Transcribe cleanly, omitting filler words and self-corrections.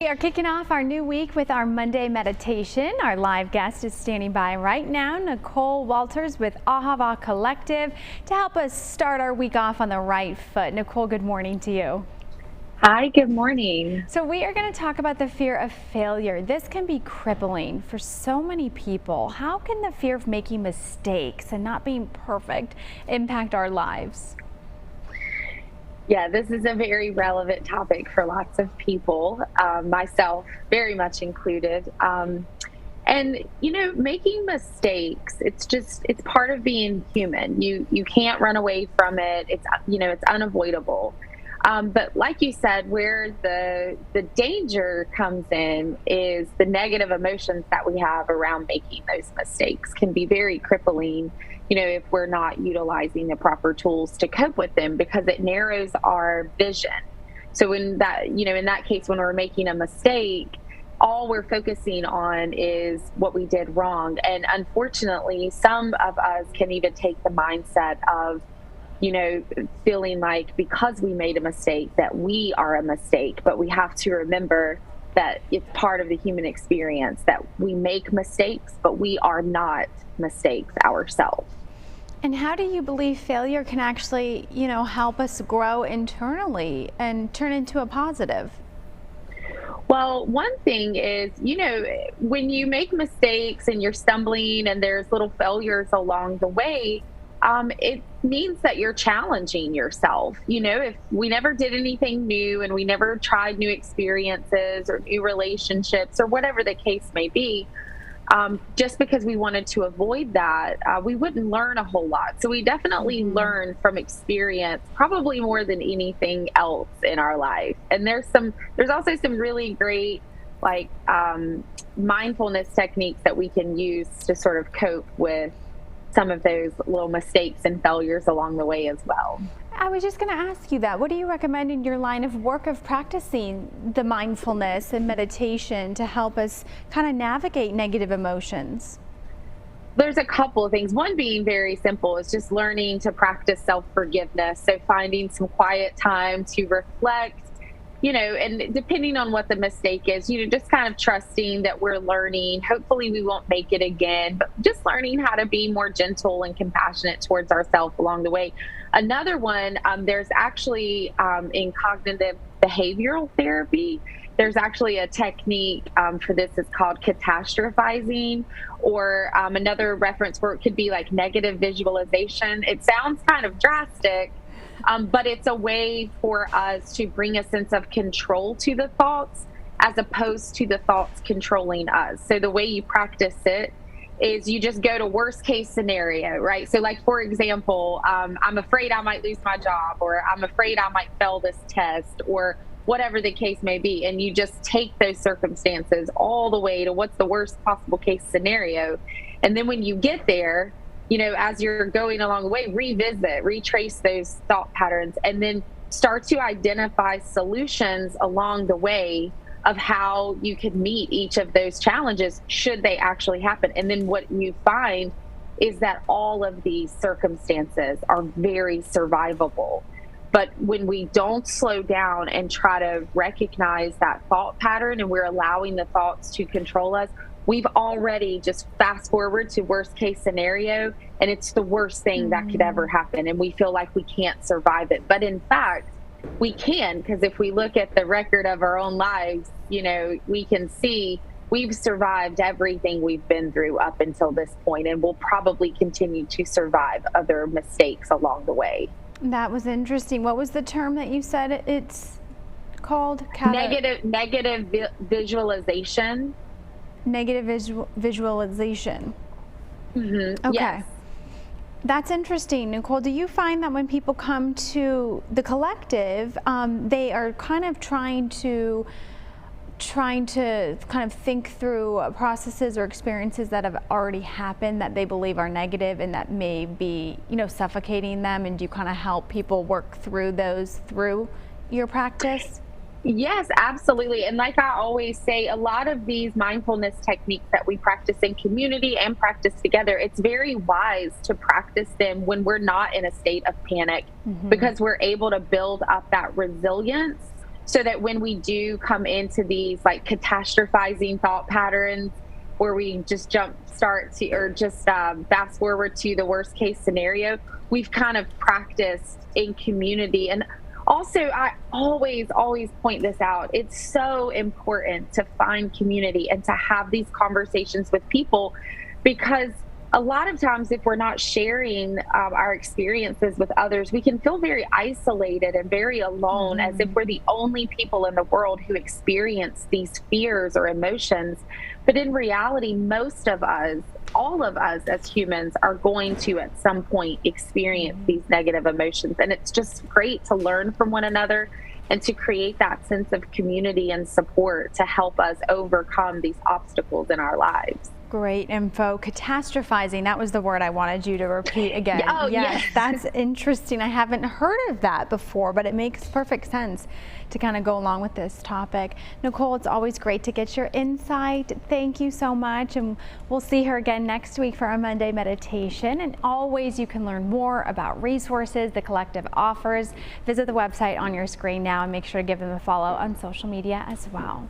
We are kicking off our new week with our Monday meditation. Our live guest is standing by right now, Nicole Walters with Ahava Collective, to help us start our week off on the right foot. Nicole, good morning to you. Hi, good morning. So we are going to talk about the fear of failure. This can be crippling for so many people. How can the fear of making mistakes and not being perfect impact our lives? Yeah, this is a very relevant topic for lots of people, myself very much included. Making mistakes, it's part of being human. You can't run away from it. It's unavoidable. But like you said, where the danger comes in is the negative emotions that we have around making those mistakes can be very crippling, if we're not utilizing the proper tools to cope with them, because it narrows our vision. So in that case, when we're making a mistake, all we're focusing on is what we did wrong. And unfortunately, some of us can even take the mindset of, feeling like because we made a mistake that we are a mistake. But we have to remember that it's part of the human experience that we make mistakes, but we are not mistakes ourselves. And how do you believe failure can actually, help us grow internally and turn into a positive? Well, one thing is, when you make mistakes and you're stumbling and there's little failures along the way, it means that you're challenging yourself. If we never did anything new and we never tried new experiences or new relationships or whatever the case may be, just because we wanted to avoid that, we wouldn't learn a whole lot. So we definitely learn from experience, probably more than anything else in our life. And there's also some really great, mindfulness techniques that we can use to sort of cope with some of those little mistakes and failures along the way as well. I was just going to ask you that. What do you recommend in your line of work of practicing the mindfulness and meditation to help us kind of navigate negative emotions? There's a couple of things. One being very simple is just learning to practice self-forgiveness. So finding some quiet time to reflect, and depending on what the mistake is, just kind of trusting that we're learning. Hopefully we won't make it again, but just learning how to be more gentle and compassionate towards ourselves along the way. Another one, there's actually in cognitive behavioral therapy, there's actually a technique for this. It's called catastrophizing, or another reference for it could be like negative visualization. It sounds kind of drastic, but it's a way for us to bring a sense of control to the thoughts as opposed to the thoughts controlling us. So the way you practice it is you just go to worst case scenario, right? So like, for example, I'm afraid I might lose my job, or I'm afraid I might fail this test, or whatever the case may be. And you just take those circumstances all the way to what's the worst possible case scenario. And then when you get there, as you're going along the way, retrace those thought patterns, and then start to identify solutions along the way of how you could meet each of those challenges should they actually happen. And then what you find is that all of these circumstances are very survivable. But when we don't slow down and try to recognize that thought pattern and we're allowing the thoughts to control us, we've already just fast forward to worst case scenario, and it's the worst thing that could ever happen. And we feel like we can't survive it. But in fact, we can, because if we look at the record of our own lives, we can see we've survived everything we've been through up until this point, and we'll probably continue to survive other mistakes along the way. That was interesting. What was the term that you said it's called? Negative visualization. Negative visualization. Mm-hmm. Okay. Yes. That's interesting. Nicole, do you find that when people come to the collective, they are kind of trying to kind of think through processes or experiences that have already happened that they believe are negative and that may be, suffocating them? And do you kind of help people work through those through your practice? Yes, absolutely. And like I always say, a lot of these mindfulness techniques that we practice in community and practice together, it's very wise to practice them when we're not in a state of panic, because we're able to build up that resilience so that when we do come into these like catastrophizing thought patterns where we just jump start to or just fast forward to the worst case scenario, we've kind of practiced in community. And also, I always point this out. It's so important to find community and to have these conversations with people, because a lot of times if we're not sharing our experiences with others, we can feel very isolated and very alone, as if we're the only people in the world who experience these fears or emotions. But in reality, most of us, all of us as humans, are going to at some point experience these negative emotions. And it's just great to learn from one another and to create that sense of community and support to help us overcome these obstacles in our lives. Great info. Catastrophizing, that was the word I wanted you to repeat again. Oh, yes. That's interesting. I haven't heard of that before, but it makes perfect sense to kind of go along with this topic. Nicole, it's always great to get your insight. Thank you so much, and we'll see her again next week for our Monday meditation. And always you can learn more about resources the Collective offers. Visit the website on your screen now and make sure to give them a follow on social media as well.